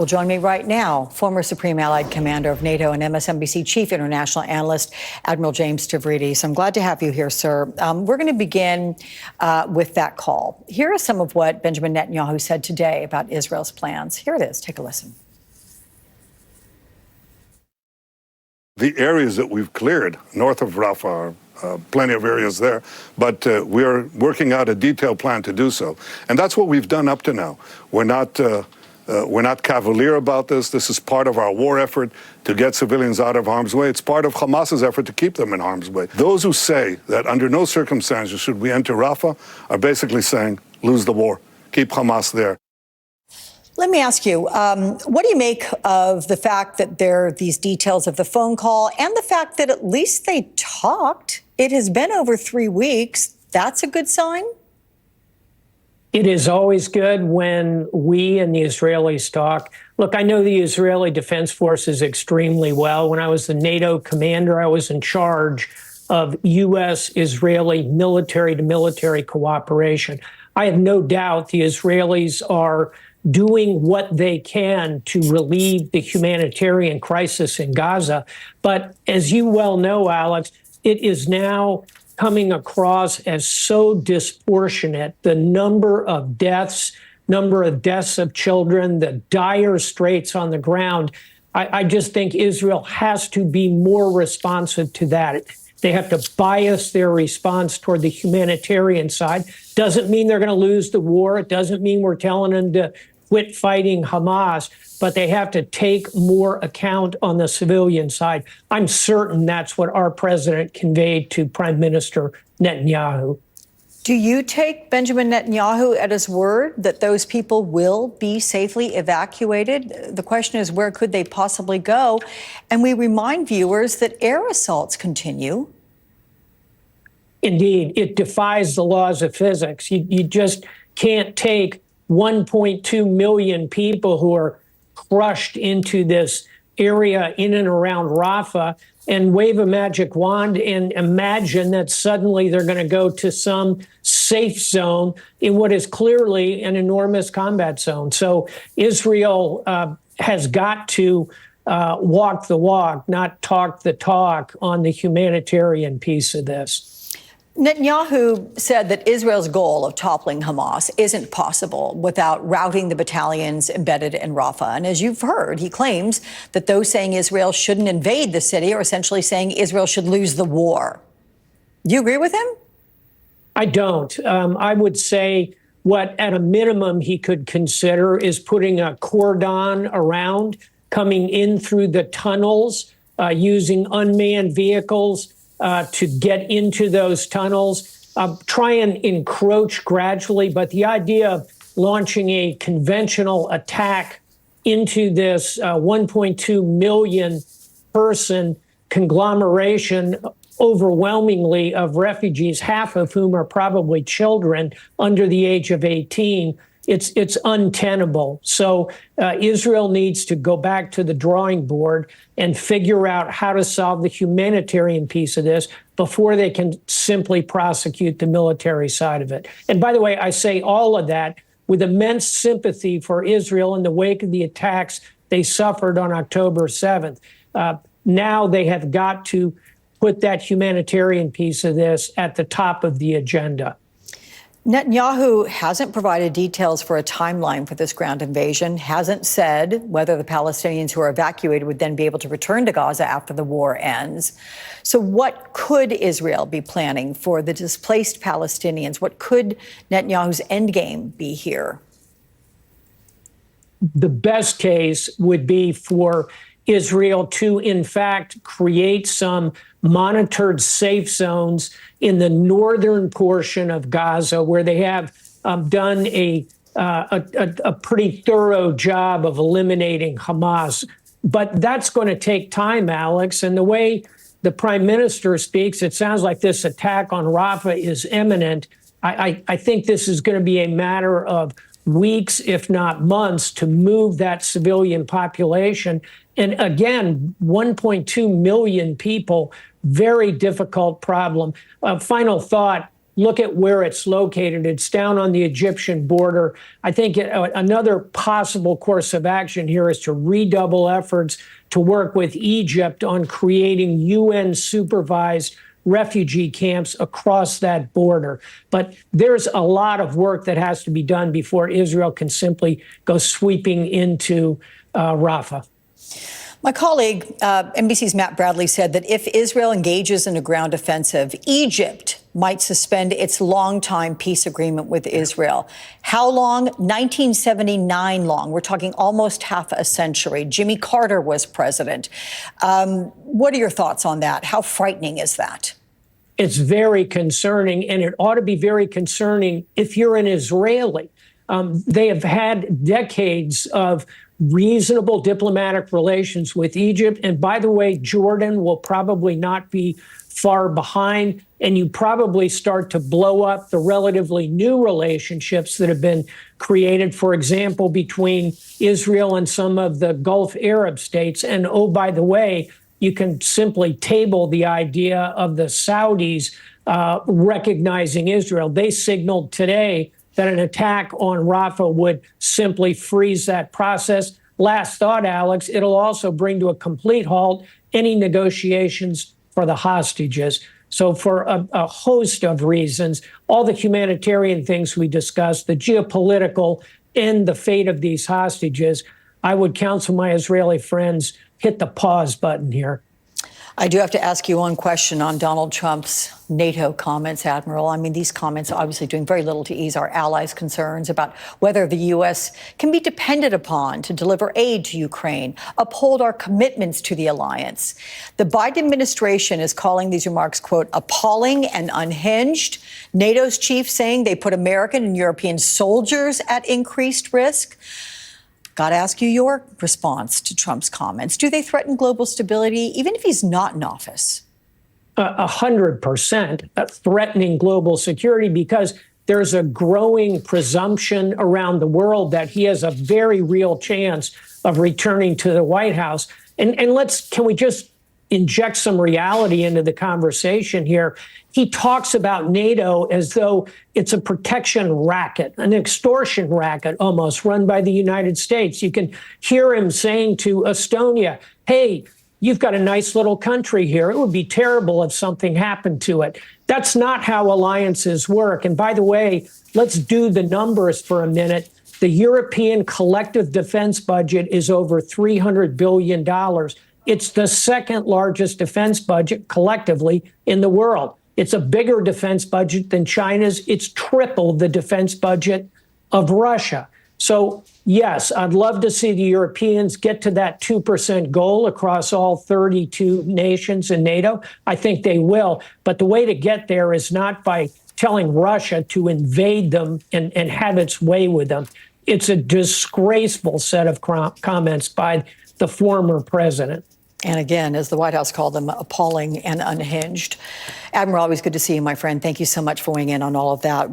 Will join me right now, former Supreme Allied Commander of NATO and MSNBC Chief International Analyst, Admiral James Stavridis. I'm glad to have you here, sir. We're going to begin with that call. Here is some of what Benjamin Netanyahu said today about Israel's plans. Here it is. Take a listen. The areas that we've cleared north of Rafah, plenty of areas there, but we are working out a detailed plan to do so. And that's what we've done up to now. We're not cavalier about this. This is part of our war effort to get civilians out of harm's way. It's part of Hamas's effort to keep them in harm's way. Those who say that under no circumstances should we enter Rafah are basically saying, lose the war, keep Hamas there. Let me ask you, what do you make of the fact that there are these details of the phone call and the fact that at least they talked? It has been over 3 weeks. That's a good sign? It is always good when we and the Israelis talk. Look, I know the Israeli Defense Forces extremely well. When I was the NATO commander, I was in charge of U.S.-Israeli military-to-military cooperation. I have no doubt the Israelis are doing what they can to relieve the humanitarian crisis in Gaza. But as you well know, Alex, it is now coming across as so disproportionate, the number of deaths of children, the dire straits on the ground. I just think Israel has to be more responsive to that. They have to bias their response toward the humanitarian side. Doesn't mean they're going to lose the war. It doesn't mean we're telling them to quit fighting Hamas, but they have to take more account on the civilian side. I'm certain that's what our president conveyed to Prime Minister Netanyahu. Do you take Benjamin Netanyahu at his word that those people will be safely evacuated? The question is, where could they possibly go? And we remind viewers that air assaults continue. Indeed, it defies the laws of physics. You just can't take 1.2 million people who are crushed into this area in and around Rafah and wave a magic wand and imagine that suddenly they're going to go to some safe zone in what is clearly an enormous combat zone. So Israel has got to walk the walk, not talk the talk on the humanitarian piece of this. Netanyahu said that Israel's goal of toppling Hamas isn't possible without routing the battalions embedded in Rafah. And as you've heard, he claims that those saying Israel shouldn't invade the city are essentially saying Israel should lose the war. Do you agree with him? I don't. I would say what, at a minimum, he could consider is putting a cordon around, coming in through the tunnels, using unmanned vehicles to get into those tunnels, try and encroach gradually. But the idea of launching a conventional attack into this 1.2 million person conglomeration, overwhelmingly of refugees, half of whom are probably children under the age of 18, it's untenable. So Israel needs to go back to the drawing board and figure out how to solve the humanitarian piece of this before they can simply prosecute the military side of it. And by the way, I say all of that with immense sympathy for Israel in the wake of the attacks they suffered on October 7th. Now they have got to put that humanitarian piece of this at the top of the agenda. Netanyahu hasn't provided details for a timeline for this ground invasion, hasn't said whether the Palestinians who are evacuated would then be able to return to Gaza after the war ends. So what could Israel be planning for the displaced Palestinians? What could Netanyahu's endgame be here? The best case would be for Israel to, in fact, create some monitored safe zones in the northern portion of Gaza, where they have done a pretty thorough job of eliminating Hamas. But that's going to take time, Alex. And the way the prime minister speaks, it sounds like this attack on Rafah is imminent. I think this is going to be a matter of weeks, if not months, to move that civilian population. And again, 1.2 million people, very difficult problem. Final thought, look at where it's located. It's down on the Egyptian border. I think another possible course of action here is to redouble efforts to work with Egypt on creating UN-supervised refugee camps across that border. But there's a lot of work that has to be done before Israel can simply go sweeping into Rafah. My colleague, NBC's Matt Bradley, said that if Israel engages in a ground offensive, Egypt might suspend its longtime peace agreement with Israel. How long? 1979 long. We're talking almost half a century. Jimmy Carter was president. What are your thoughts on that? How frightening is that? It's very concerning, and it ought to be very concerning if you're an Israeli. They have had decades of reasonable diplomatic relations with Egypt. And by the way, Jordan will probably not be far behind. And you probably start to blow up the relatively new relationships that have been created, for example, between Israel and some of the Gulf Arab states. And oh, by the way, you can simply table the idea of the Saudis recognizing Israel. They signaled today that an attack on Rafah would simply freeze that process. Last thought, Alex, it'll also bring to a complete halt any negotiations for the hostages. So for a host of reasons, all the humanitarian things we discussed, the geopolitical, and the fate of these hostages, I would counsel my Israeli friends, hit the pause button here. I do have to ask you one question on Donald Trump's NATO comments, Admiral. I mean, these comments obviously doing very little to ease our allies' concerns about whether the U.S. can be depended upon to deliver aid to Ukraine, uphold our commitments to the alliance. The Biden administration is calling these remarks, quote, appalling and unhinged. NATO's chief saying they put American and European soldiers at increased risk. Got to ask you your response to Trump's comments. Do they threaten global stability, even if he's not in office? 100% threatening global security, because there's a growing presumption around the world that he has a very real chance of returning to the White House. And can we just inject some reality into the conversation here? He talks about NATO as though it's a protection racket, an extortion racket almost, run by the United States. You can hear him saying to Estonia, hey, you've got a nice little country here. It would be terrible if something happened to it. That's not how alliances work. And by the way, let's do the numbers for a minute. The European collective defense budget is over $300 billion. It's the second largest defense budget collectively in the world. It's a bigger defense budget than China's. It's triple the defense budget of Russia. So, yes, I'd love to see the Europeans get to that 2% goal across all 32 nations in NATO. I think they will. But the way to get there is not by telling Russia to invade them and have its way with them. It's a disgraceful set of comments by the former president. And again, as the White House called them, appalling and unhinged. Admiral, always good to see you, my friend. Thank you so much for weighing in on all of that.